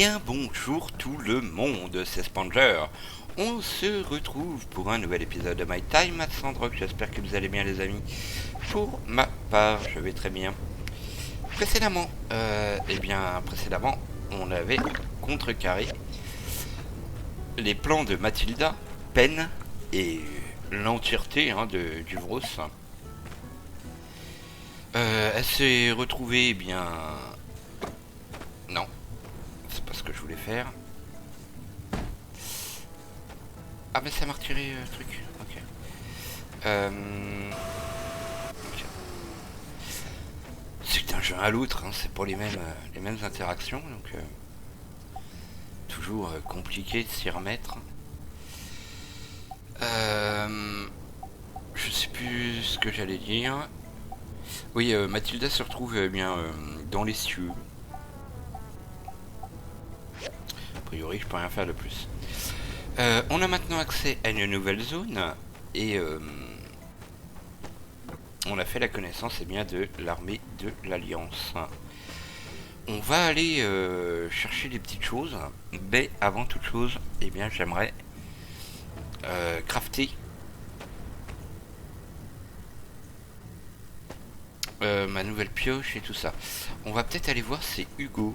bien bonjour tout le monde, c'est Spanger. On se retrouve pour un nouvel épisode de My Time à Sandrock. J'espère que vous allez bien les amis. Pour ma part, je vais très bien. Précédemment, on avait contrecarré les plans de Mathilda, Pen et l'entièreté du Vros. Elle s'est retrouvée, non, c'est pas ce que je voulais faire. Ah mais ça m'a retiré le truc. Ok. Ok. C'est d'un jeu à l'autre, c'est pas les mêmes interactions, donc toujours compliqué de s'y remettre. Je sais plus ce que j'allais dire. Oui, Mathilda se retrouve dans les cieux. A priori, je peux rien faire de plus. On a maintenant accès à une nouvelle zone et on a fait la connaissance de l'armée de l'Alliance. On va aller chercher des petites choses, mais avant toute chose, j'aimerais crafter ma nouvelle pioche et tout ça. On va peut-être aller voir, c'est Hugo.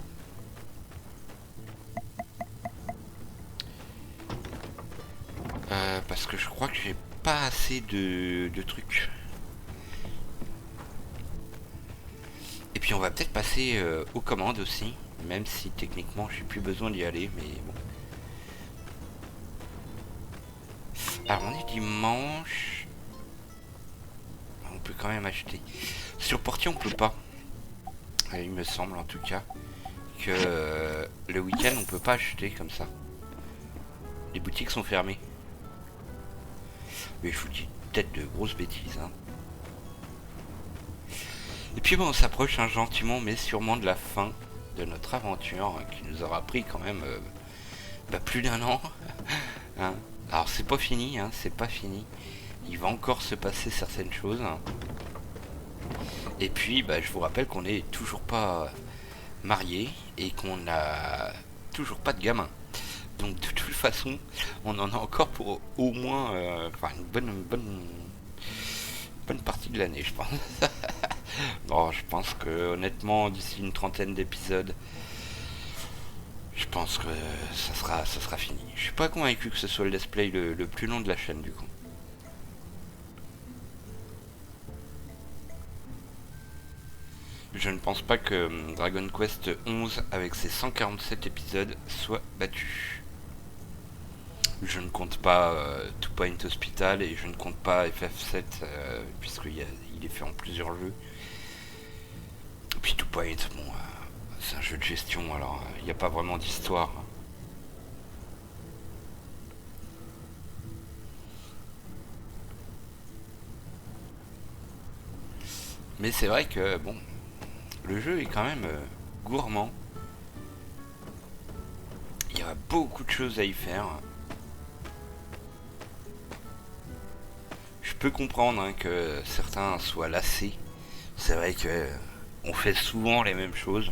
Parce que je crois que j'ai pas assez de trucs. Et puis on va peut-être passer aux commandes aussi, même si techniquement j'ai plus besoin d'y aller, mais bon. Alors on est dimanche. On peut quand même acheter. Sur Portier on peut pas. Il me semble en tout cas que le week-end on peut pas acheter comme ça. Les boutiques sont fermées. Mais je vous dis peut-être de grosses bêtises. Et puis bon, on s'approche gentiment mais sûrement de la fin de notre aventure qui nous aura pris quand même plus d'un an. Alors c'est pas fini, c'est pas fini. Il va encore se passer certaines choses. Et puis je vous rappelle qu'on n'est toujours pas marié et qu'on n'a toujours pas de gamin. Donc de toute façon, on en a encore pour au moins une bonne partie de l'année, je pense. Bon, je pense que honnêtement, d'ici une trentaine d'épisodes, je pense que ça sera fini. Je suis pas convaincu que ce soit le let's play le plus long de la chaîne du coup. Je ne pense pas que Dragon Quest 11 avec ses 147 épisodes soit battu. Je ne compte pas Two Point Hospital et je ne compte pas FF7 puisqu'il est fait en plusieurs jeux. Et puis Two Point, c'est un jeu de gestion, alors il n'y a pas vraiment d'histoire. Mais c'est vrai que le jeu est quand même gourmand. Il y a beaucoup de choses à y faire. Je peux comprendre que certains soient lassés. C'est vrai que on fait souvent les mêmes choses.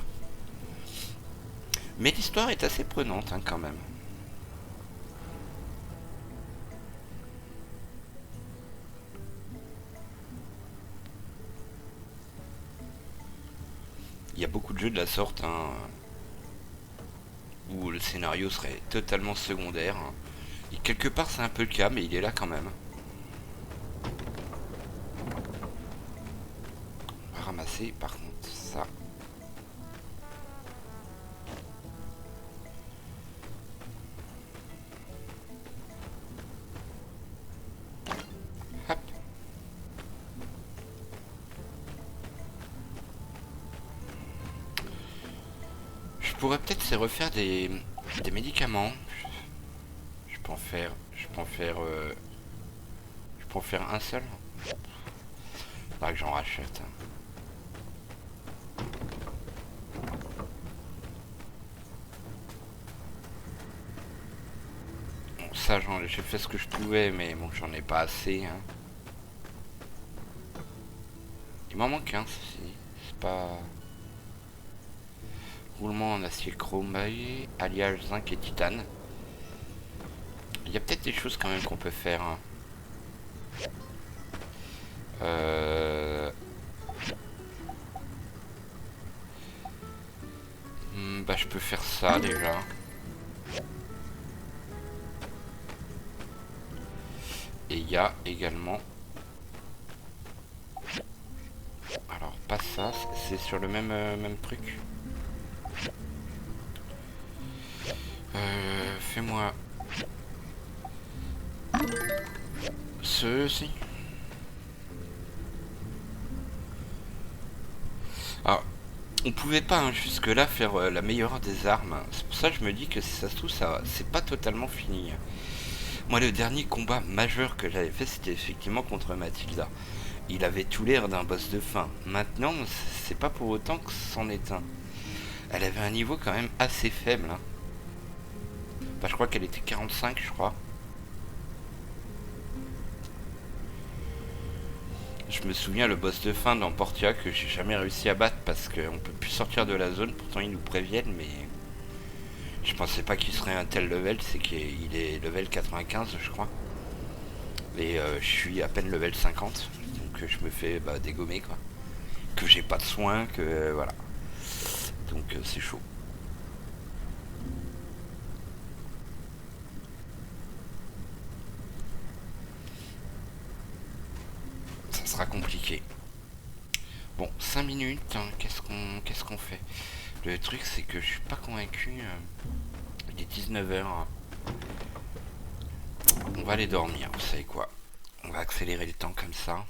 Mais l'histoire est assez prenante quand même. Il y a beaucoup de jeux de la sorte où le scénario serait totalement secondaire. Et quelque part c'est un peu le cas, mais il est là quand même. On va ramasser par contre ça. Hop. Je pourrais peut-être se refaire des médicaments. Je peux en faire un seul. Faudra que j'en rachète. Bon, ça j'ai fait ce que je pouvais, mais bon, j'en ai pas assez. Il m'en manque un, ceci. C'est pas... Roulement en acier chromé, alliage zinc et titane. Il y a peut-être des choses quand même qu'on peut faire. Hein. Bah je peux faire ça déjà. Et il y a également... Alors pas ça, c'est sur le même truc. Fais-moi... Ceci. Alors, on pouvait pas hein, jusque là faire la meilleure des armes. C'est pour ça que je me dis que si ça se trouve, ça c'est pas totalement fini. Moi, le dernier combat majeur que j'avais fait, c'était effectivement contre Mathilda. Il avait tout l'air d'un boss de fin. Maintenant, c'est pas pour autant que c'en est un. Elle avait un niveau quand même assez faible. Hein. Enfin, je crois qu'elle était 45, je crois. Je me souviens le boss de fin dans Portia que j'ai jamais réussi à battre parce qu'on peut plus sortir de la zone. Pourtant, ils nous préviennent, mais je pensais pas qu'il serait un tel level. C'est qu'il est level 95, je crois. Et je suis à peine level 50. Donc, je me fais dégommer, quoi. Que j'ai pas de soins, que voilà. Donc, c'est chaud. Ça sera compliqué. Bon, 5 minutes, hein, qu'est-ce qu'on fait? Le truc, c'est que je suis pas convaincu. Il est 19h. On va aller dormir, vous savez quoi? On va accélérer le temps comme ça.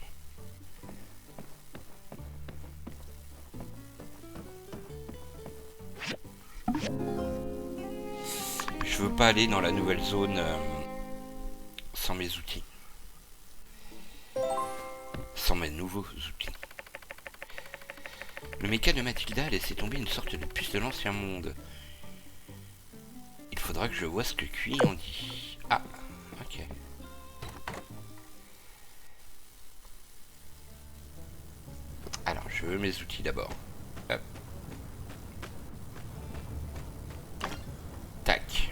Je veux pas aller dans la nouvelle zone sans mes outils. Sans mes nouveaux outils. Le méca de Mathilda a laissé tomber une sorte de puce de l'ancien monde. Il faudra que je vois ce que QI en dit. Ah, ok. Alors, je veux mes outils d'abord. Hop. Tac.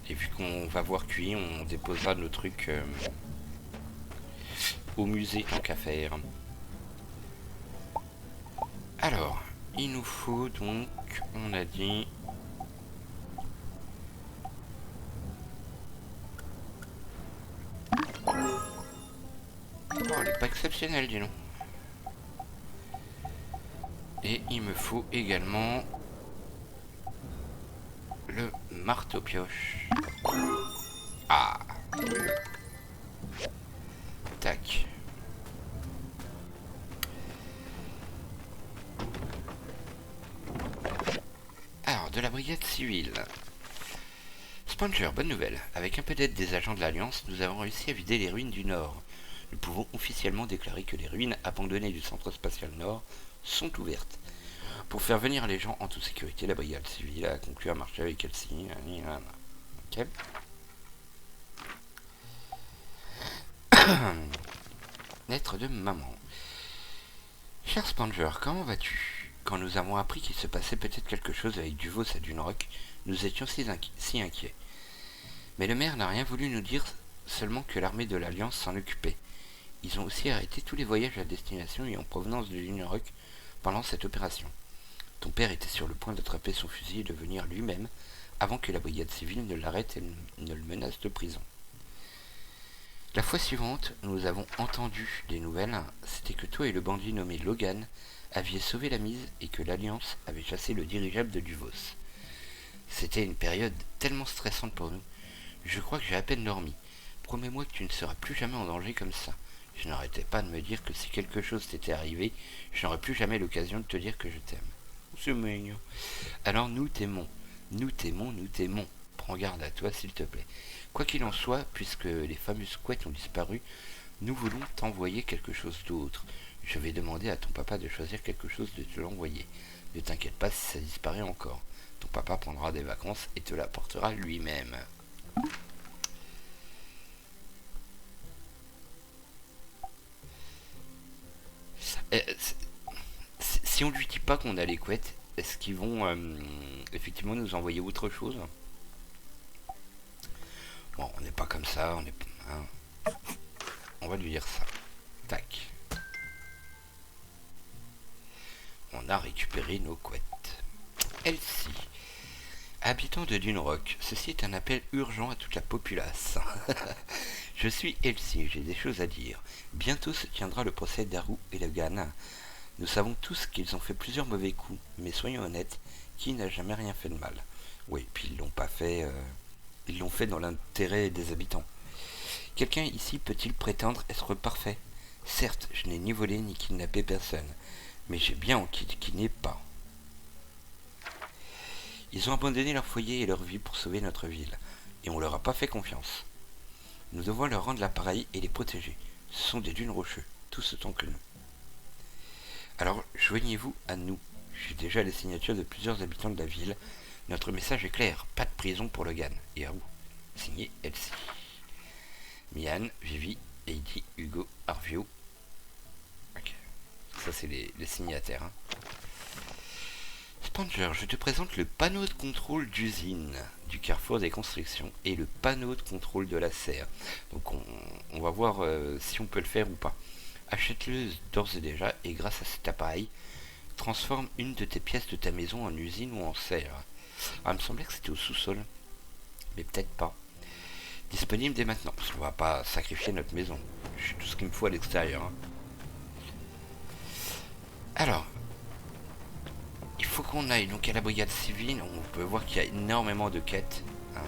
Et vu qu'on va voir QI, on déposera nos trucs au musée tant qu'à faire. Alors, il nous faut donc, on a dit... Oh, elle est pas exceptionnelle, dis donc. Et il me faut également le marteau-pioche. Ah. Tac. Alors, de la brigade civile. Sponger, bonne nouvelle. Avec un peu d'aide des agents de l'Alliance, nous avons réussi à vider les ruines du Nord. Nous pouvons officiellement déclarer que les ruines abandonnées du centre spatial Nord sont ouvertes. Pour faire venir les gens en toute sécurité, la brigade civile a conclu un marché avec Elsie. Ok. Lettre de maman. Cher Sponger, comment vas-tu? Quand nous avons appris qu'il se passait peut-être quelque chose avec Duvos à Dunerock, nous étions si inquiets. Mais le maire n'a rien voulu nous dire, seulement que l'armée de l'Alliance s'en occupait. Ils ont aussi arrêté tous les voyages à destination et en provenance de Dunerock pendant cette opération. Ton père était sur le point d'attraper son fusil et de venir lui-même avant que la brigade civile ne l'arrête et ne le menace de prison. La fois suivante, nous avons entendu des nouvelles, c'était que toi et le bandit nommé Logan aviez sauvé la mise et que l'Alliance avait chassé le dirigeable de Duvos. C'était une période tellement stressante pour nous. Je crois que j'ai à peine dormi. Promets-moi que tu ne seras plus jamais en danger comme ça. Je n'arrêtais pas de me dire que si quelque chose t'était arrivé, je n'aurais plus jamais l'occasion de te dire que je t'aime. C'est mignon. Alors nous t'aimons. Nous t'aimons, nous t'aimons. Prends garde à toi, s'il te plaît. Quoi qu'il en soit, puisque les fameuses couettes ont disparu, nous voulons t'envoyer quelque chose d'autre. Je vais demander à ton papa de choisir quelque chose de te l'envoyer. Ne t'inquiète pas si ça disparaît encore. Ton papa prendra des vacances et te l'apportera lui-même. si on lui dit pas qu'on a les couettes, est-ce qu'ils vont effectivement nous envoyer autre chose? Bon, on n'est pas comme ça, on est... Hein. On va lui dire ça. Tac. On a récupéré nos couettes. Elsie. Habitant de Dune Rock, ceci est un appel urgent à toute la populace. Je suis Elsie, j'ai des choses à dire. Bientôt se tiendra le procès d'Haru et Logan. Nous savons tous qu'ils ont fait plusieurs mauvais coups, mais soyons honnêtes, qui n'a jamais rien fait de mal? Oui, puis ils l'ont pas fait... Ils l'ont fait dans l'intérêt des habitants. Quelqu'un ici peut-il prétendre être parfait? Certes, je n'ai ni volé ni kidnappé personne, mais j'ai bien en qui n'est pas. Ils ont abandonné leur foyer et leur vie pour sauver notre ville, et on leur a pas fait confiance. Nous devons leur rendre l'appareil et les protéger. Ce sont des dunes rocheux, tous autant que nous. Alors, joignez-vous à nous. J'ai déjà les signatures de plusieurs habitants de la ville. Notre message est clair, pas de prison pour Logan et Haru. Signé Elsie. Mian, Vivi, Heidi, Hugo, Arvio. Ok. Ça, c'est les signataires. Hein. Spanger, je te présente le panneau de contrôle d'usine du carrefour des constructions et le panneau de contrôle de la serre. Donc on va voir si on peut le faire ou pas. Achète-le d'ores et déjà et grâce à cet appareil, transforme une de tes pièces de ta maison en usine ou en serre. Ah, il me semblait que c'était au sous-sol, mais peut-être pas. Disponible dès maintenant, parce qu'on va pas sacrifier notre maison. J'ai tout ce qu'il me faut à l'extérieur. Hein. Alors, il faut qu'on aille donc à la brigade civile. On peut voir qu'il y a énormément de quêtes. Hein.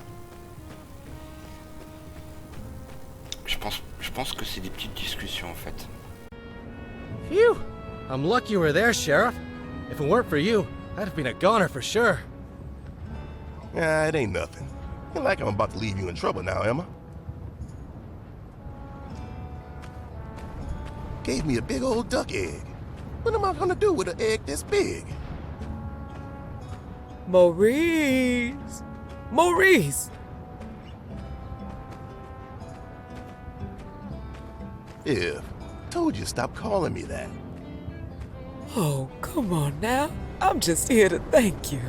Je pense que c'est des petites discussions en fait. Phew! I'm lucky you were there, Sheriff. If it weren't for you, I'd have been a goner for sure. Yeah, it ain't nothing. Ain't like I'm about to leave you in trouble now, am I? Gave me a big old duck egg. What am I gonna do with an egg this big? Maurice! Maurice! Viv, told you stop calling me that. Oh, come on now. I'm just here to thank you.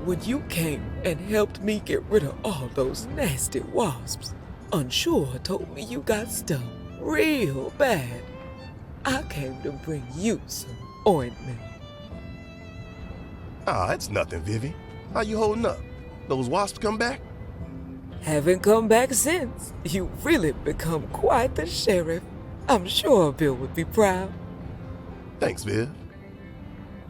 When you came and helped me get rid of all those nasty wasps, Unsure told me you got stung real bad. I came to bring you some ointment. Ah, it's nothing, Vivi. How you holding up? Those wasps come back? Haven't come back since. You've really become quite the sheriff. I'm sure Bill would be proud. Thanks, Viv.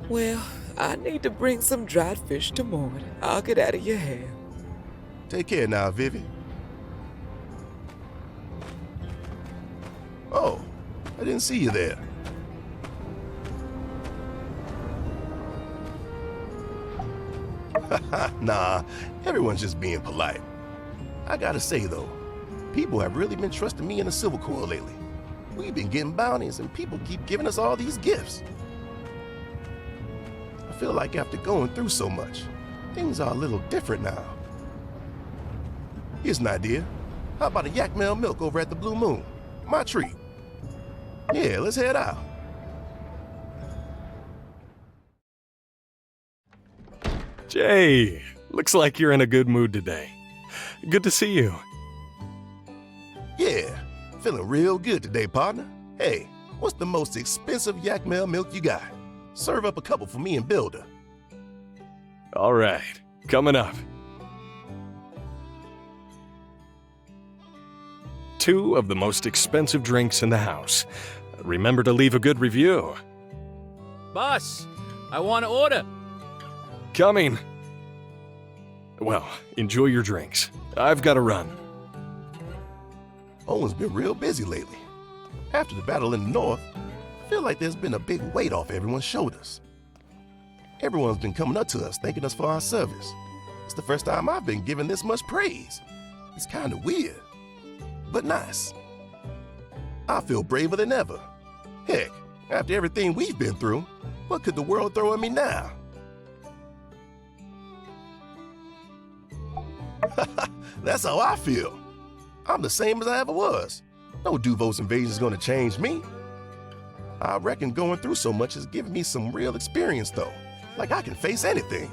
Well, I need to bring some dried fish to morning. I'll get out of your hair. Take care now, Vivi. Oh, I didn't see you there. Nah, everyone's just being polite. I gotta say though, people have really been trusting me in the Civil Corps lately. We've been getting bounties and people keep giving us all these gifts. I feel like after going through so much, things are a little different now. Here's an idea. How about a yak male milk over at the Blue Moon? My treat. Yeah, let's head out. Jay, looks like you're in a good mood today. Good to see you. Yeah, feeling real good today, partner. Hey, what's the most expensive yak male milk you got? Serve up a couple for me and Builder. All right, coming up. 2 of the most expensive drinks in the house. Remember to leave a good review. Boss, I want to order. Coming. Well, enjoy your drinks. I've got to run. Owen's been real busy lately. After the battle in the north, I feel like there's been a big weight off everyone's shoulders. Everyone's been coming up to us, thanking us for our service. It's the first time I've been given this much praise. It's kind of weird, but nice. I feel braver than ever. Heck, after everything we've been through, what could the world throw at me now? That's how I feel. I'm the same as I ever was. No Duvos invasion is gonna change me. I reckon going through so much has given me some real experience, though. Like I can face anything.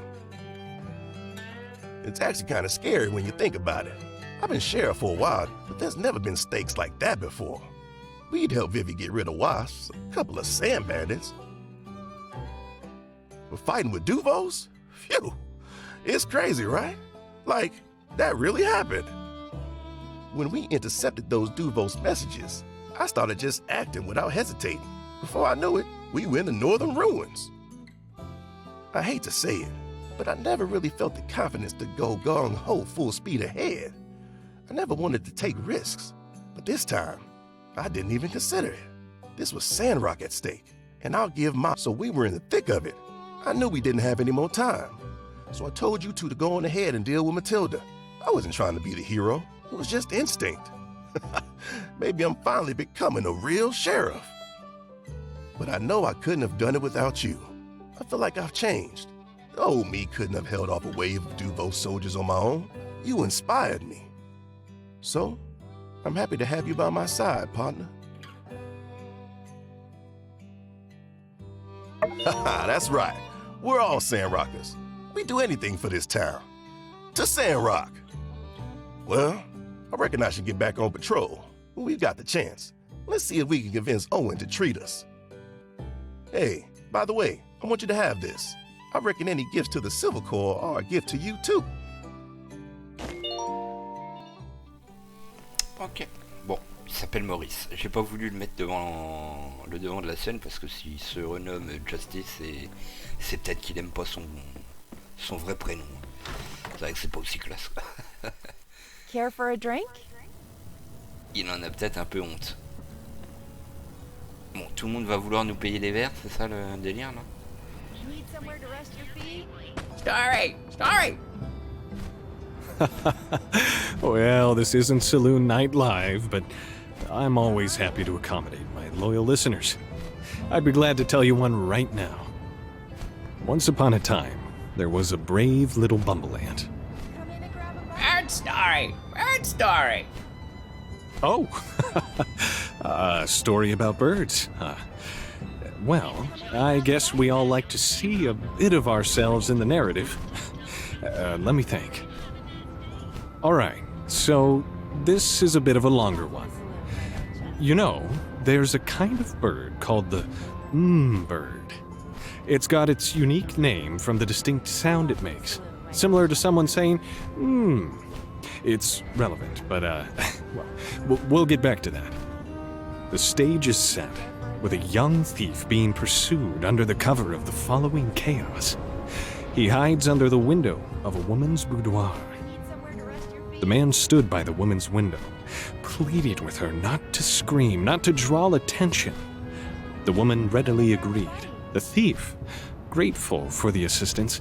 It's actually kind of scary when you think about it. I've been sheriff for a while, but there's never been stakes like that before. We'd help Vivi get rid of wasps, a couple of sand bandits. But fighting with Duvos? Phew! It's crazy, right? Like, that really happened. When we intercepted those Duvos messages, I started just acting without hesitating. Before I knew it, we were in the northern ruins. I hate to say it, but I never really felt the confidence to go gung-ho full speed ahead. I never wanted to take risks, but this time, I didn't even consider it. This was Sandrock at stake, and I'll give my... So we were in the thick of it. I knew we didn't have any more time, so I told you two to go on ahead and deal with Matilda. I wasn't trying to be the hero. It was just instinct. Maybe I'm finally becoming a real sheriff. But I know I couldn't have done it without you. I feel like I've changed. The old me couldn't have held off a wave of Duvos soldiers on my own. You inspired me. So, I'm happy to have you by my side, partner. Haha, that's right. We're all Sandrockers. We do anything for this town. To Sandrock! Well, I reckon I should get back on patrol. When we've got the chance. Let's see if we can convince Owen to treat us. Hey, by the way, I want you to have this. I reckon any gifts to the Silver Corps are a gift to you too. Ok. Bon, il s'appelle Maurice. J'ai pas voulu le mettre devant le devant de la scène parce que s'il se renomme Justice, c'est peut-être qu'il aime pas son vrai prénom. C'est vrai que c'est pas aussi classe. Care for a drink? Il en a peut-être un peu honte. Bon, tout le monde va vouloir nous payer les verres, c'est ça le délire là? You need somewhere to rest your feet? Story! Story! Well, this isn't Saloon Night Live, but I'm always happy to accommodate my loyal listeners. I'd be glad to tell you one right now. Once upon a time, there was a brave little bumbleant. Come in and grab a bite. Bird story! Bird story! Oh, a story about birds. Well, I guess we all like to see a bit of ourselves in the narrative. Let me think. All right, so this is a bit of a longer one. You know, there's a kind of bird called the bird. It's got its unique name from the distinct sound it makes, similar to someone saying, It's relevant, but, well, we'll get back to that. The stage is set, with a young thief being pursued under the cover of the following chaos. He hides under the window of a woman's boudoir. Need somewhere to rest your feet? The man stood by the woman's window, pleaded with her not to scream, not to draw attention. The woman readily agreed. The thief, grateful for the assistance,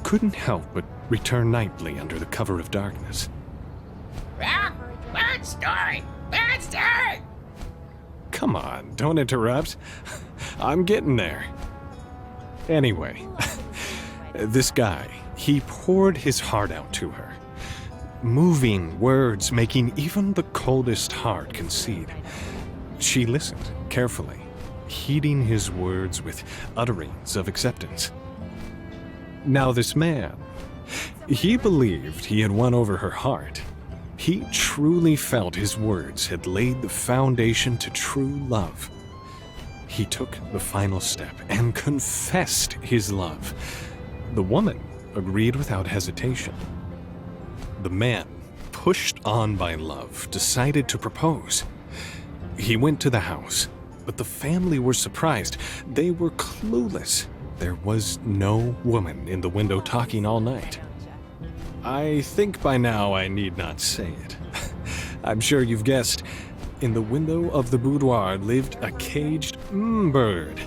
couldn't help but return nightly under the cover of darkness. Bird story! Bird story! Come on, don't interrupt. I'm getting there. Anyway, this guy, he poured his heart out to her. Moving words making even the coldest heart concede. She listened carefully, heeding his words with utterings of acceptance. Now this man, he believed he had won over her heart. He truly felt his words had laid the foundation to true love. He took the final step and confessed his love. The woman agreed without hesitation. The man, pushed on by love, decided to propose. He went to the house, but the family were surprised. They were clueless. There was no woman in the window talking all night. I think by now I need not say it. I'm sure you've guessed. In the window of the boudoir lived a caged bird.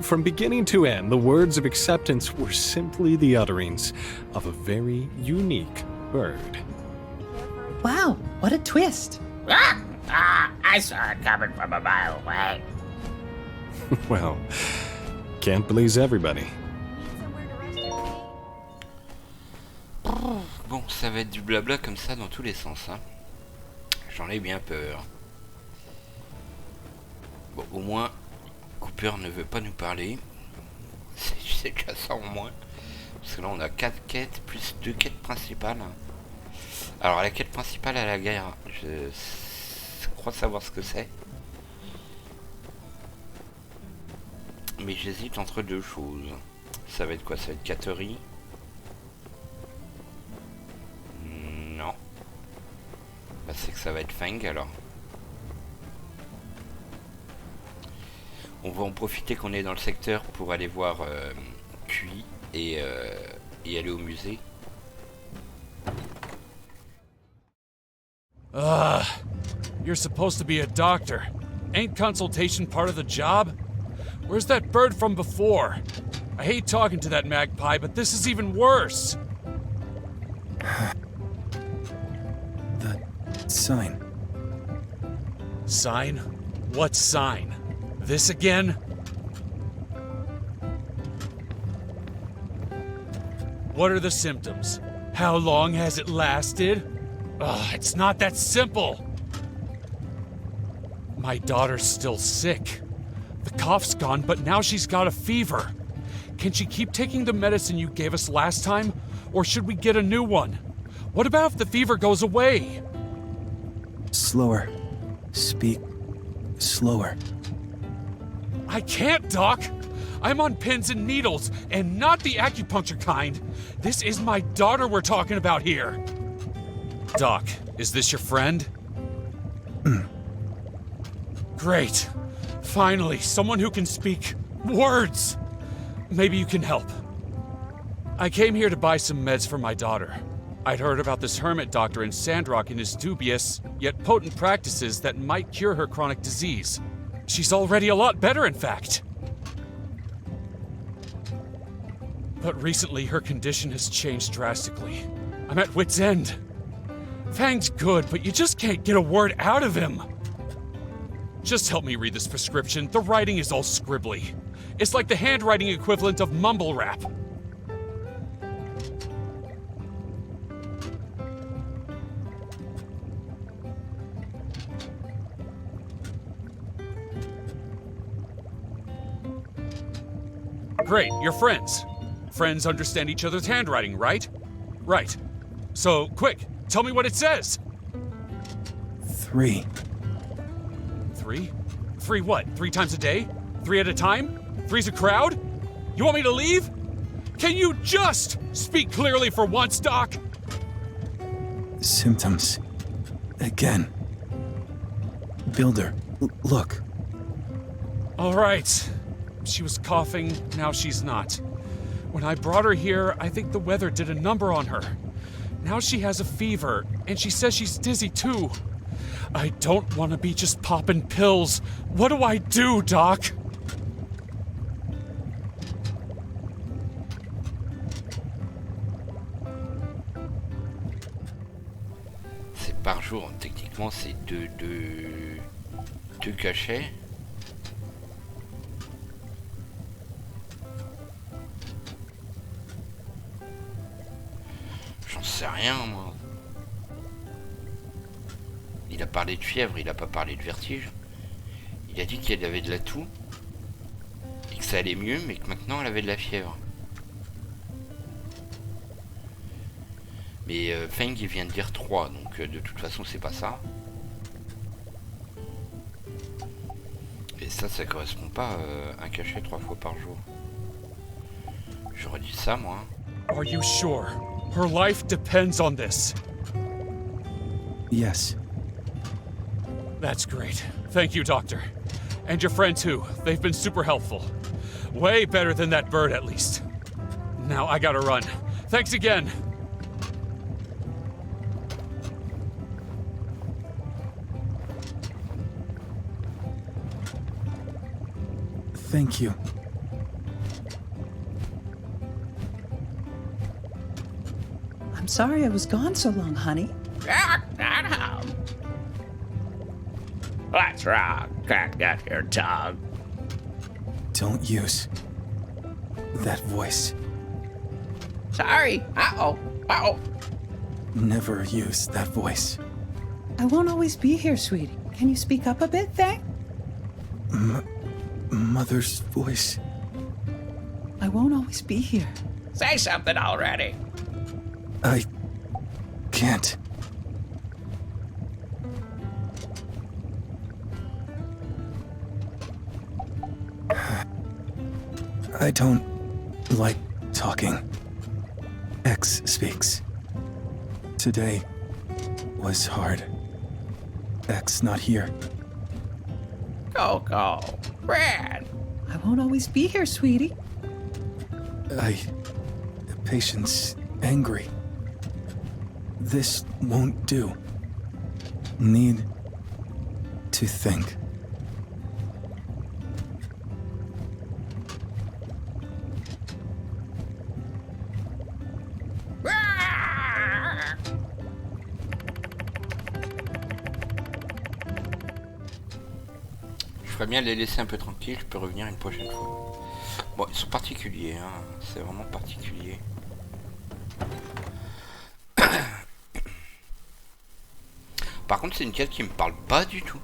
From beginning to end, the words of acceptance were simply the utterings of a very unique bird. Wow, what a twist. I saw it coming from a mile away. Well, can't please everybody. Need somewhere to rest your feet? Bon, ça va être du blabla comme ça dans tous les sens, hein. J'en ai bien peur. Bon, au moins, Cooper ne veut pas nous parler. C'est déjà ça en moins. Parce que là on a 4 quêtes plus 2 quêtes principales. Alors la quête principale à la guerre, je crois savoir ce que c'est. Mais j'hésite entre deux choses. Ça va être quoi? Ça va être Cattery? Non. Bah c'est que ça va être Feng alors. On va en profiter qu'on est dans le secteur pour aller voir QI et aller au musée. You're supposed to be a doctor. Ain't consultation part of the job? Where's that bird from before? I hate talking to that magpie, but this is even worse. The sign. Sign? What sign? This again? What are the symptoms? How long has it lasted? Ugh, it's not that simple. My daughter's still sick. The cough's gone, but now she's got a fever. Can she keep taking the medicine you gave us last time, or should we get a new one? What about if the fever goes away? Slower. Speak slower. I can't, Doc! I'm on pins and needles, and not the acupuncture kind. This is my daughter we're talking about here. Doc, is this your friend? Great. Finally, someone who can speak words. Maybe you can help. I came here to buy some meds for my daughter. I'd heard about this hermit doctor in Sandrock and his dubious, yet potent practices that might cure her chronic disease. She's already a lot better, in fact. But recently, her condition has changed drastically. I'm at wit's end. Fang's good, but you just can't get a word out of him. Just help me read this prescription. The writing is all scribbly. It's like the handwriting equivalent of mumble rap. Great, you're friends. Friends understand each other's handwriting, right? Right. So, quick, tell me what it says. 3. 3? 3 what? 3 times a day? 3 at a time? 3's a crowd? You want me to leave? Can you just speak clearly for once, Doc? Symptoms. Again. Builder, look. All right. She was coughing, now she's not. When I brought her here, I think the weather did a number on her. Now she has a fever, and she says she's dizzy too. I don't want to be just popping pills. What do I do, Doc? C'est par jour, techniquement c'est deux cachets. J'en sais rien moi. Il a parlé de fièvre, il a pas parlé de vertige. Il a dit qu'elle avait de la toux et que ça allait mieux, mais que maintenant elle avait de la fièvre. Mais Feng il vient de dire 3, donc de toute façon c'est pas ça. Et ça correspond pas à un cachet 3 fois par jour. J'aurais dit ça moi. Are you sure? Her life depends on this. Yes. That's great. Thank you, Doctor. And your friend too. They've been super helpful. Way better than that bird at least. Now I gotta run. Thanks again. Thank you. I'm sorry I was gone so long, honey. What's wrong? Can't get your tongue. Don't use that voice. Sorry. Uh-oh. Uh-oh. Never use that voice. I won't always be here, sweetie. Can you speak up a bit, Fang? mother's voice. I won't always be here. Say something already. I can't. I don't like talking. X speaks. Today was hard. X not here. Go. Brad. I won't always be here, sweetie. Patience angry. This won't do. Need to think. Je ferais bien les laisser un peu tranquilles, je peux revenir une prochaine fois. Bon, ils sont particuliers, hein. C'est vraiment particulier. Par contre, c'est une quête qui me parle pas du tout.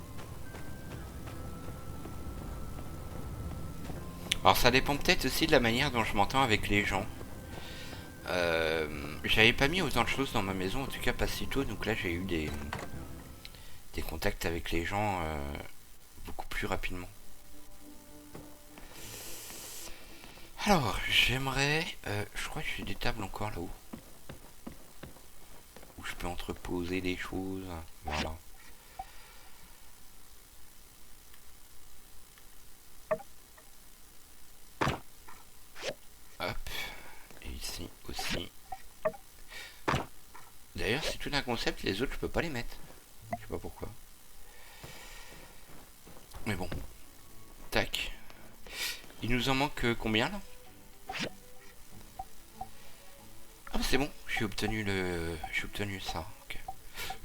Alors ça dépend peut-être aussi de la manière dont je m'entends avec les gens. J'avais pas mis autant de choses dans ma maison, en tout cas pas si tôt, donc là j'ai eu des contacts avec les gens beaucoup plus rapidement. Alors, j'aimerais... je crois que j'ai des tables encore là-haut. Où je peux entreposer des choses. Voilà. Hop. Et ici aussi. D'ailleurs, c'est tout un concept, les autres je peux pas les mettre. Je sais pas pourquoi. Mais bon. Tac. Il nous en manque combien là? Ah bah c'est bon, j'ai obtenu ça. Okay.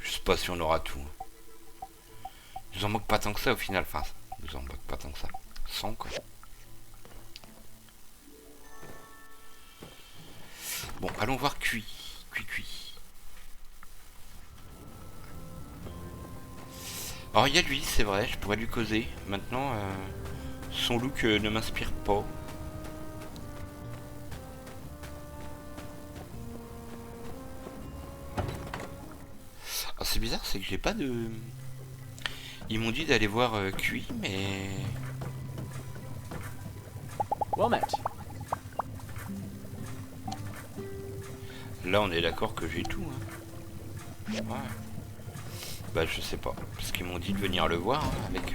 Je sais pas si on aura tout. Il nous en manque pas tant que ça au final. Enfin, il nous en manque pas tant que ça. 100 quoi. Bon, allons voir cuit. Cuit. Alors il y a lui, c'est vrai, je pourrais lui causer. Maintenant, son look ne m'inspire pas. Alors c'est bizarre, c'est que j'ai pas de... Ils m'ont dit d'aller voir QI, mais... Là on est d'accord que j'ai tout. Hein. Ouais. Bah je sais pas. Parce qu'ils m'ont dit de venir le voir hein, avec...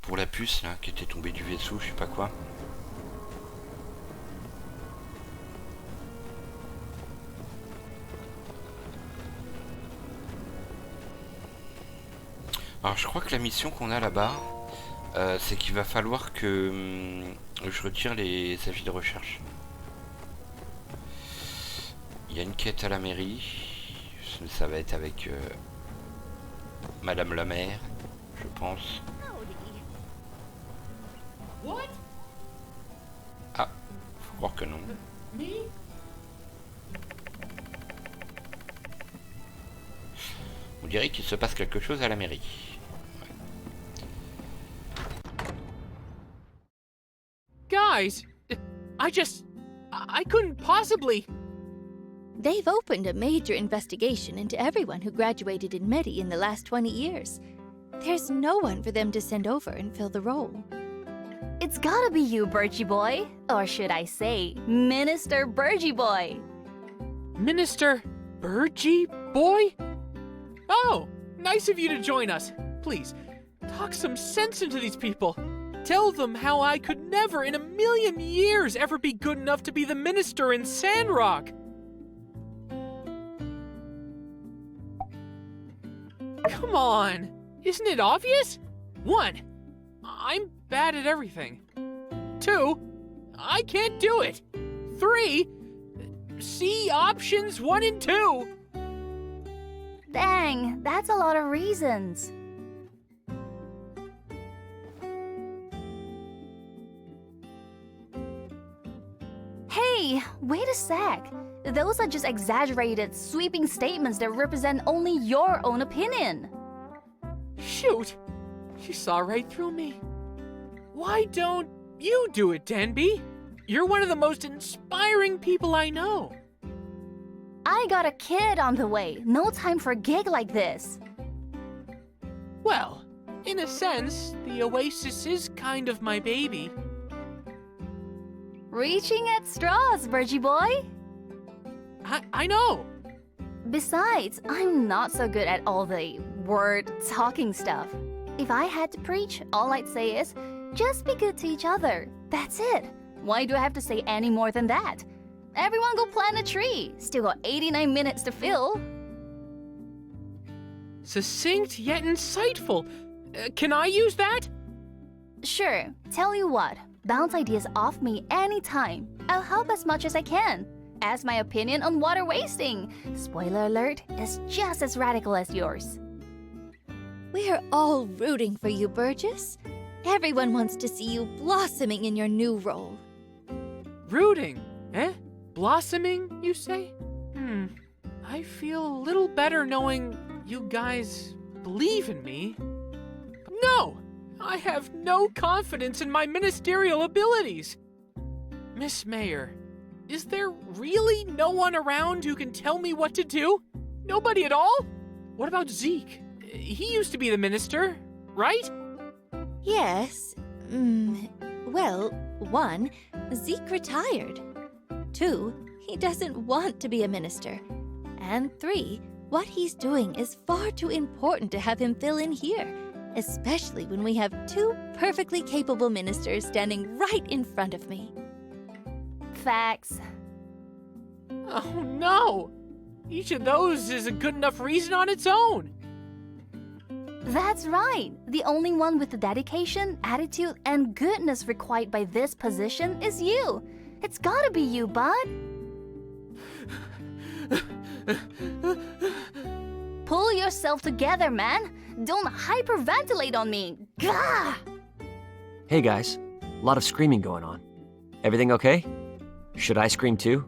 pour la puce là, qui était tombée du vaisseau, je sais pas quoi. Alors je crois que la mission qu'on a là-bas, c'est qu'il va falloir que je retire les avis de recherche. Il y a une quête à la mairie, ça va être avec Madame la maire, je pense. Ah, faut croire que non. On dirait qu'il se passe quelque chose à la mairie. Guys, I couldn't possibly... They've opened a major investigation into everyone who graduated in Medi in the last 20 years. There's no one for them to send over and fill the role. It's gotta be you, Birchie Boy. Or should I say, Minister Birchie Boy. Minister Birchie Boy? Oh, nice of you to join us. Please, talk some sense into these people. Tell them how I could never in a million years ever be good enough to be the minister in Sandrock. Come on, isn't it obvious? 1, I'm bad at everything. 2, I can't do it. 3, see options 1 and 2. Dang, that's a lot of reasons. Hey, wait a sec. Those are just exaggerated, sweeping statements that represent only your own opinion. Shoot, she saw right through me. Why don't you do it, Danby? You're one of the most inspiring people I know. I got a kid on the way. No time for a gig like this. Well, in a sense, the Oasis is kind of my baby. Reaching at straws, Virgie boy. I know. Besides, I'm not so good at all the word-talking stuff. If I had to preach, all I'd say is, just be good to each other. That's it. Why do I have to say any more than that? Everyone go plant a tree. Still got 89 minutes to fill. Succinct yet insightful. Can I use that? Sure. Tell you what, bounce ideas off me anytime. I'll help as much as I can. Ask my opinion on water wasting. Spoiler alert, is just as radical as yours. We're all rooting for you, Burgess. Everyone wants to see you blossoming in your new role. Rooting, eh? Blossoming, you say? I feel a little better knowing you guys believe in me. No! I have no confidence in my ministerial abilities. Miss Mayor, is there really no one around who can tell me what to do? Nobody at all? What about Zeke? He used to be the minister, right? Yes. Well, 1, Zeke retired. 2, he doesn't want to be a minister. And 3, what he's doing is far too important to have him fill in here, especially when we have 2 perfectly capable ministers standing right in front of me. Facts. Oh no! Each of those is a good enough reason on its own. That's right. The only one with the dedication, attitude, and goodness required by this position is you. It's gotta be you, bud. Pull yourself together, man. Don't hyperventilate on me. Gah! Hey guys, a lot of screaming going on. Everything okay? Should I scream too?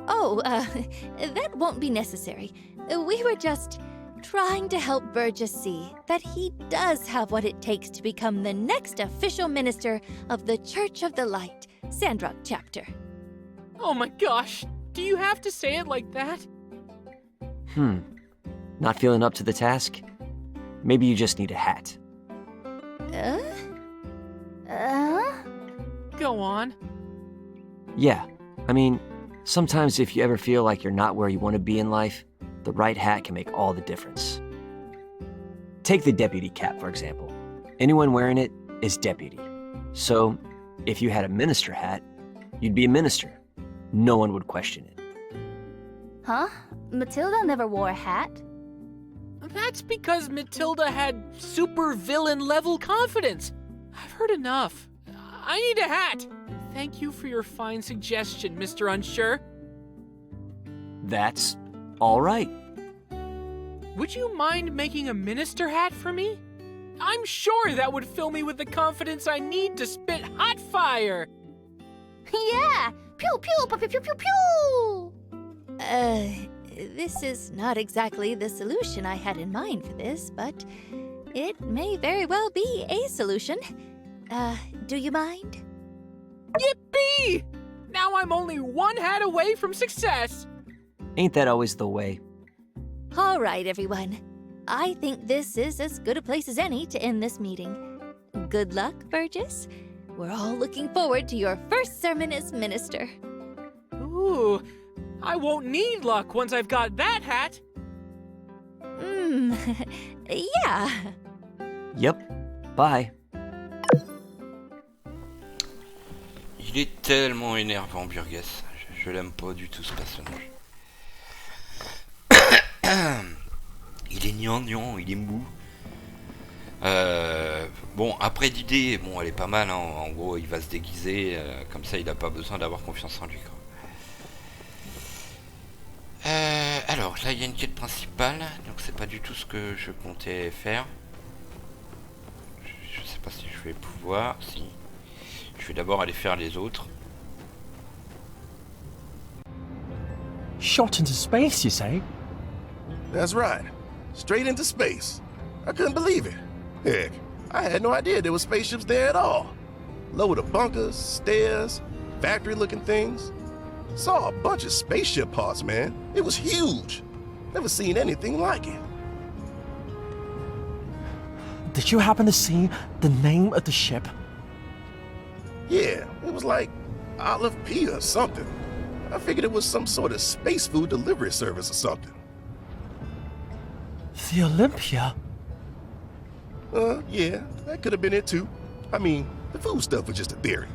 Oh, that won't be necessary. We were just trying to help Burgess see that he does have what it takes to become the next official minister of the Church of the Light, Sandrock chapter. Oh my gosh, do you have to say it like that? Not feeling up to the task? Maybe you just need a hat. Go on. Yeah, I mean, sometimes if you ever feel like you're not where you want to be in life, the right hat can make all the difference. Take the deputy cap, for example. Anyone wearing it is deputy. So, if you had a minister hat, you'd be a minister. No one would question it. Huh? Matilda never wore a hat. That's because Matilda had super villain level confidence. I've heard enough. I need a hat. Thank you for your fine suggestion, Mr. Unsure. That's all right. Would you mind making a minister hat for me? I'm sure that would fill me with the confidence I need to spit hot fire. Yeah! Pew pew pew pew pew pew! This is not exactly the solution I had in mind for this, but it may very well be a solution. Do you mind? Yippee! Now I'm only one hat away from success. Ain't that always the way? All right, everyone. I think this is as good a place as any to end this meeting. Good luck, Burgess. We're all looking forward to your first sermon as minister. Ooh, I won't need luck once I've got that hat. Yeah. Yep. Bye. Il est tellement énervant, Burgess. Je l'aime pas du tout, ce personnage. Il est gnangnan, il est mou. Bon, après l'idée, bon, elle est pas mal, hein. En gros, il va se déguiser, comme ça il a pas besoin d'avoir confiance en lui, quoi. Alors, là il y a une quête principale, donc c'est pas du tout ce que je comptais faire. Je sais pas si je vais pouvoir, si. Je vais d'abord aller faire les autres. Shot into space, you say? That's right. Straight into space. I couldn't believe it. Heck, I had no idea there were spaceships there at all. Load of bunkers, stairs, factory-looking things. Saw a bunch of spaceship parts, man. It was huge. Never seen anything like it. Did you happen to see the name of the ship? Yeah, it was like Olive P or something. I figured it was some sort of space food delivery service or something. The Olympia? Yeah, that could have been it too. I mean, the food stuff was just a theory.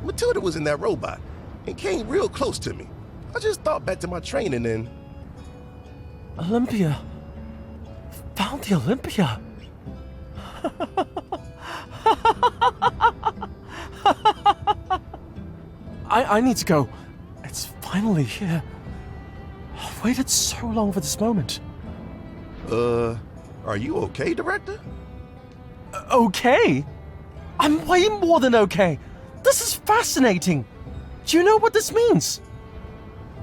Matilda was in that robot and came real close to me. I just thought back to my training and... Olympia. Found the Olympia. I need to go. It's finally here. I've waited so long for this moment. Are you okay, Director? Okay? I'm way more than okay. This is fascinating. Do you know what this means?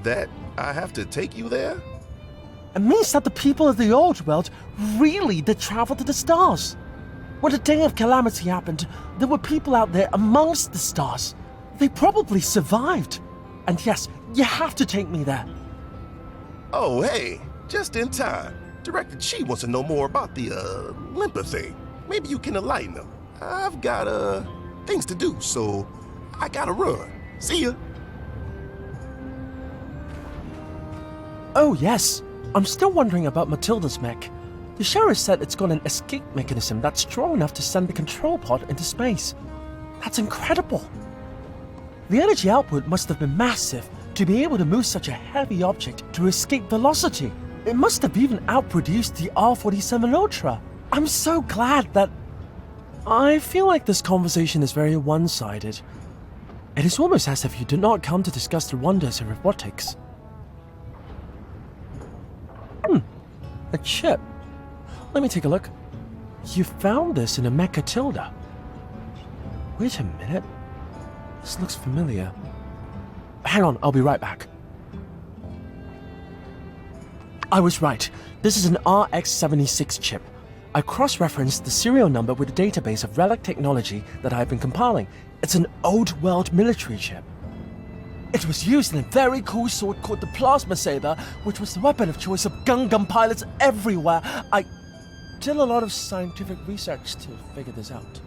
That I have to take you there? It means that the people of the old world really did travel to the stars. When the day of calamity happened, there were people out there amongst the stars. They probably survived. And yes, you have to take me there. Oh, hey, just in time. Director Chi wants to know more about the, Limper thing. Maybe you can enlighten him. I've got, things to do, so I gotta run. See ya. Oh, yes. I'm still wondering about Matilda's mech. The sheriff said it's got an escape mechanism that's strong enough to send the control pod into space. That's incredible. The energy output must have been massive to be able to move such a heavy object to escape velocity. It must have even outproduced the R-47 Ultra. I'm so glad that... I feel like this conversation is very one-sided. It is almost as if you did not come to discuss the wonders of robotics. A chip. Let me take a look. You found this in a Mecha Tilda. Wait a minute. This looks familiar. Hang on, I'll be right back. I was right. This is an RX-76 chip. I cross-referenced the serial number with a database of relic technology that I've been compiling. It's an old-world military chip. It was used in a very cool sword called the Plasma Saber, which was the weapon of choice of gun pilots everywhere. I did a lot of scientific research to figure this out.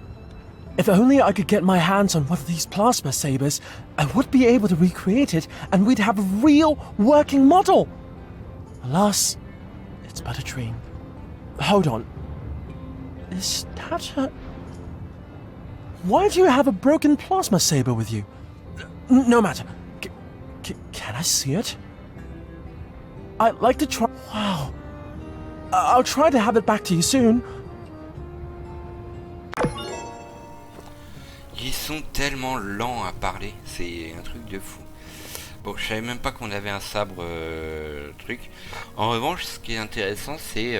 If only I could get my hands on one of these Plasma Sabers, I would be able to recreate it and we'd have a real working model. Alas, it's but a dream. Hold on. Is that a... Why do you have a broken Plasma Saber with you? No matter. Can I see it? I'd like to try... Wow. I'll try to have it back to you soon. Ils sont tellement lents à parler, c'est un truc de fou. Bon, je savais même pas qu'on avait un sabre truc. En revanche, ce qui est intéressant, c'est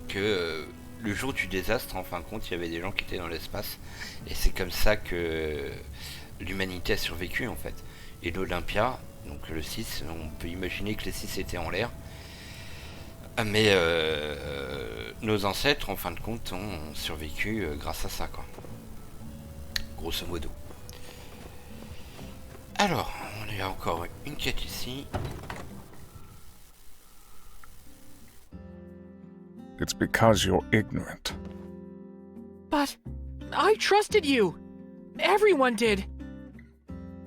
que le jour du désastre, en fin de compte, il y avait des gens qui étaient dans l'espace. Et c'est comme ça que l'humanité a survécu, en fait. Et l'Olympia, donc le 6, on peut imaginer que les 6 étaient en l'air. Mais nos ancêtres, en fin de compte, ont survécu grâce à ça, quoi. Grosso modo. Alors, on a encore une quête ici. It's because you're ignorant. But I trusted you. Everyone did.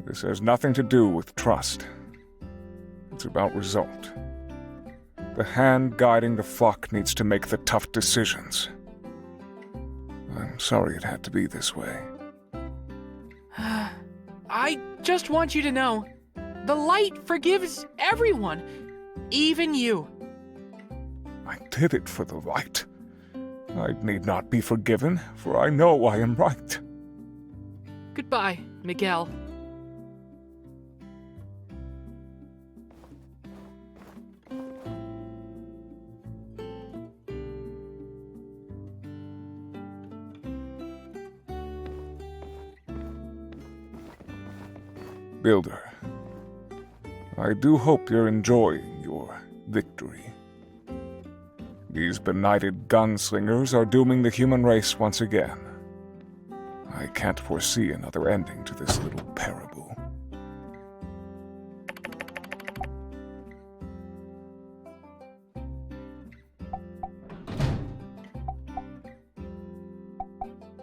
This has nothing to do with trust. It's about result. The hand guiding the flock needs to make the tough decisions. I'm sorry it had to be this way. I just want you to know, the light forgives everyone, even you. I did it for the light. I need not be forgiven, for I know I am right. Goodbye, Miguel. Builder, I do hope you're enjoying your victory. These benighted gunslingers are dooming the human race once again. I can't foresee another ending to this little parable.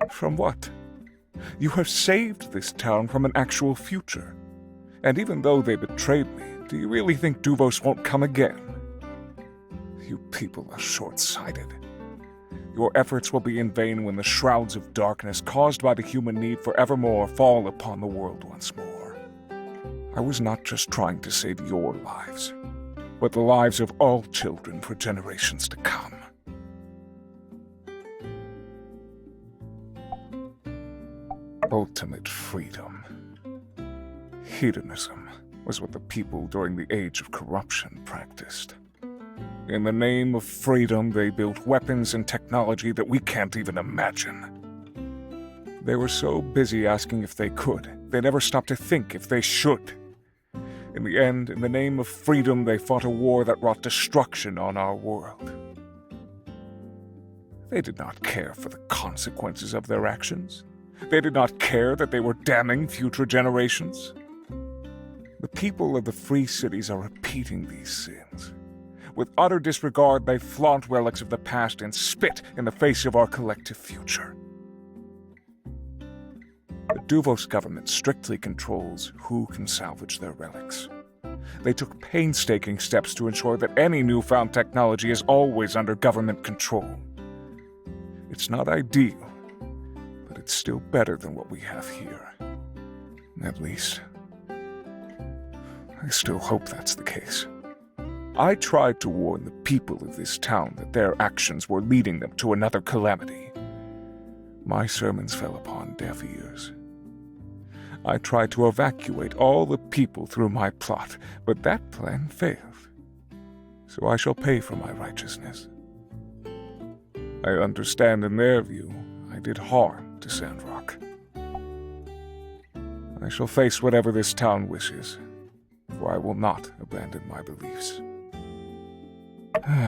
From what? You have saved this town from an actual future. And even though they betrayed me, do you really think Duvos won't come again? You people are short-sighted. Your efforts will be in vain when the shrouds of darkness caused by the human need for evermore fall upon the world once more. I was not just trying to save your lives, but the lives of all children for generations to come. Ultimate freedom. Hedonism was what the people during the age of corruption practiced. In the name of freedom, they built weapons and technology that we can't even imagine. They were so busy asking if they could, they never stopped to think if they should. In the end, in the name of freedom, they fought a war that wrought destruction on our world. They did not care for the consequences of their actions. They did not care that they were damning future generations. The people of the free cities are repeating these sins. With utter disregard, they flaunt relics of the past and spit in the face of our collective future. The Duvos government strictly controls who can salvage their relics. They took painstaking steps to ensure that any newfound technology is always under government control. It's not ideal, but it's still better than what we have here. At least, I still hope that's the case. I tried to warn the people of this town that their actions were leading them to another calamity. My sermons fell upon deaf ears. I tried to evacuate all the people through my plot, but that plan failed. So I shall pay for my righteousness. I understand in their view, I did harm to Sandrock. I shall face whatever this town wishes, for I will not abandon my beliefs. I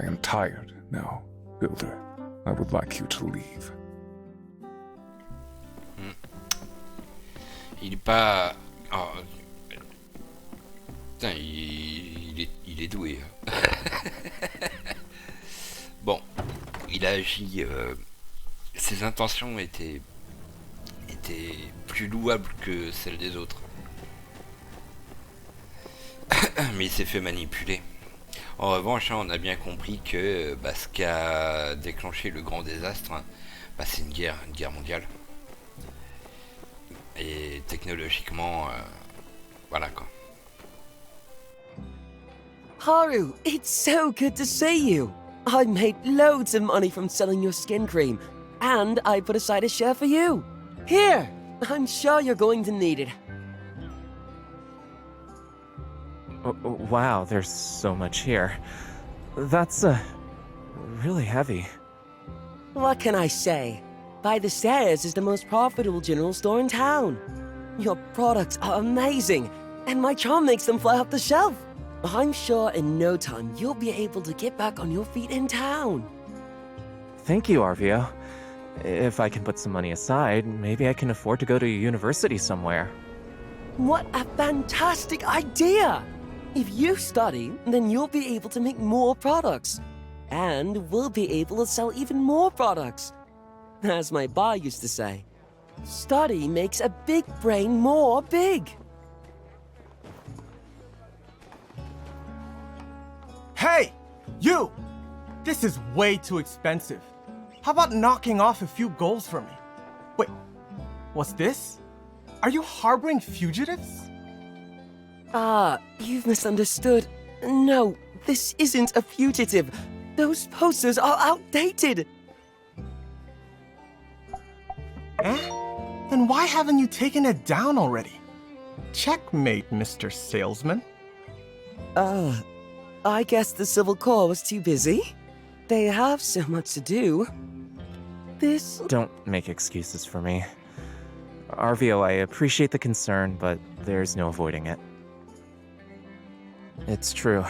am tired now, Builder. I would like you to leave. Il est pas... Oh. Putain, il est doué. Bon, il a agi... ses intentions étaient plus louables que celles des autres. Mais il s'est fait manipuler. En revanche, on a bien compris que ce qui a déclenché le grand désastre, c'est une guerre mondiale. Et technologiquement, voilà quoi. Haru, it's so good to see you. I made loads of money from selling your skin cream, and I put aside a share for you. Here, I'm sure you're going to need it. Wow, there's so much here. That's, really heavy. What can I say? By the Stairs is the most profitable general store in town. Your products are amazing, and my charm makes them fly off the shelf. I'm sure in no time you'll be able to get back on your feet in town. Thank you, Arvio. If I can put some money aside, maybe I can afford to go to university somewhere. What a fantastic idea! If you study, then you'll be able to make more products. And we'll be able to sell even more products. As my ba used to say, study makes a big brain more big. Hey! You! This is way too expensive. How about knocking off a few goals for me? Wait, what's this? Are you harboring fugitives? You've misunderstood. No, this isn't a fugitive. Those posters are outdated. Then why haven't you taken it down already? Checkmate, Mr. Salesman. I guess the Civil Corps was too busy. They have so much to do. Don't make excuses for me. Arvio, I appreciate the concern, but there's no avoiding it. It's true.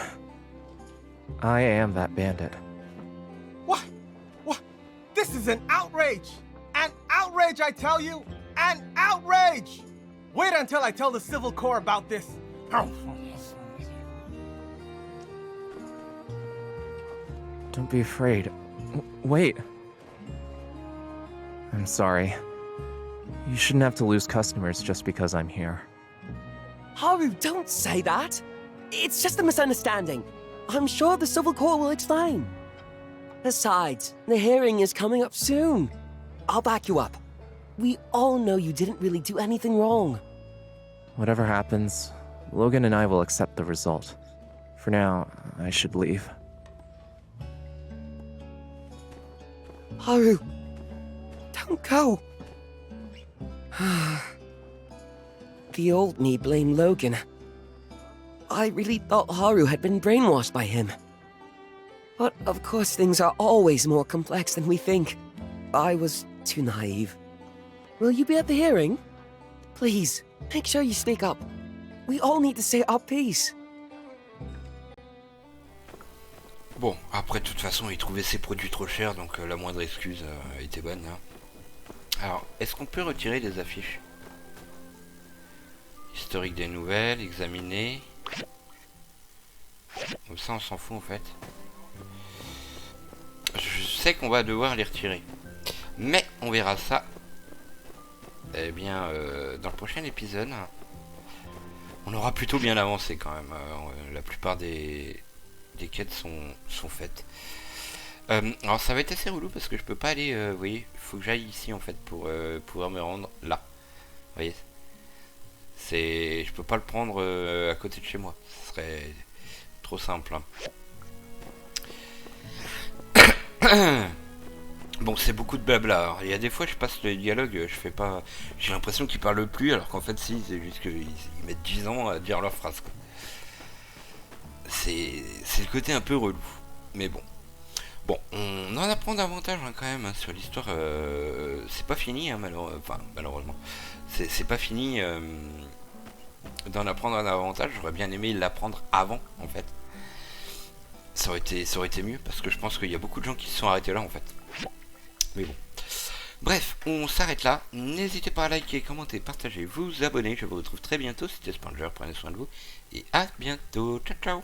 I am that bandit. What? What? This is an outrage! An outrage, I tell you! An outrage! Wait until I tell the Civil Corps about this. Don't be afraid. Wait. I'm sorry. You shouldn't have to lose customers just because I'm here. Haru, don't say that! It's just a misunderstanding. I'm sure the Civil Corps will explain. Besides, the hearing is coming up soon. I'll back you up. We all know you didn't really do anything wrong. Whatever happens, Logan and I will accept the result. For now, I should leave. Haru, don't go. The old me blamed Logan. I really thought Haru had been brainwashed by him. But of course things are always more complex than we think. I was too naive. Will you be at the hearing? Please, make sure you speak up. We all need to say our piece. Bon, après, de toute façon, il trouvait ses produits trop chers, donc la moindre excuse était bonne. Hein. Alors, est-ce qu'on peut retirer les affiches? Historique des nouvelles, examiner. Comme ça, on s'en fout en fait. Je sais qu'on va devoir les retirer. Mais on verra ça eh bien, dans le prochain épisode. On aura plutôt bien avancé quand même. La plupart des quêtes sont faites. Alors ça va être assez relou parce que je peux pas aller, vous voyez, il faut que j'aille ici en fait pour pouvoir me rendre là. Vous voyez, je peux pas le prendre à côté de chez moi, ce serait trop simple. Hein. Bon, c'est beaucoup de blabla. Alors, il y a des fois je passe le dialogue, je fais pas, j'ai l'impression qu'ils parlent plus alors qu'en fait si, c'est juste qu'ils mettent 10 ans à dire leur phrase. C'est le côté un peu relou, mais bon. Bon, on en apprend davantage hein, quand même hein, sur l'histoire. C'est pas fini, hein, malheureusement. C'est pas fini d'en apprendre davantage. J'aurais bien aimé l'apprendre avant, en fait. Ça aurait été mieux, parce que je pense qu'il y a beaucoup de gens qui se sont arrêtés là, en fait. Mais bon. Bref, on s'arrête là. N'hésitez pas à liker, commenter, partager, vous abonner. Je vous retrouve très bientôt. C'était Spanger, prenez soin de vous. Et à bientôt. Ciao, ciao.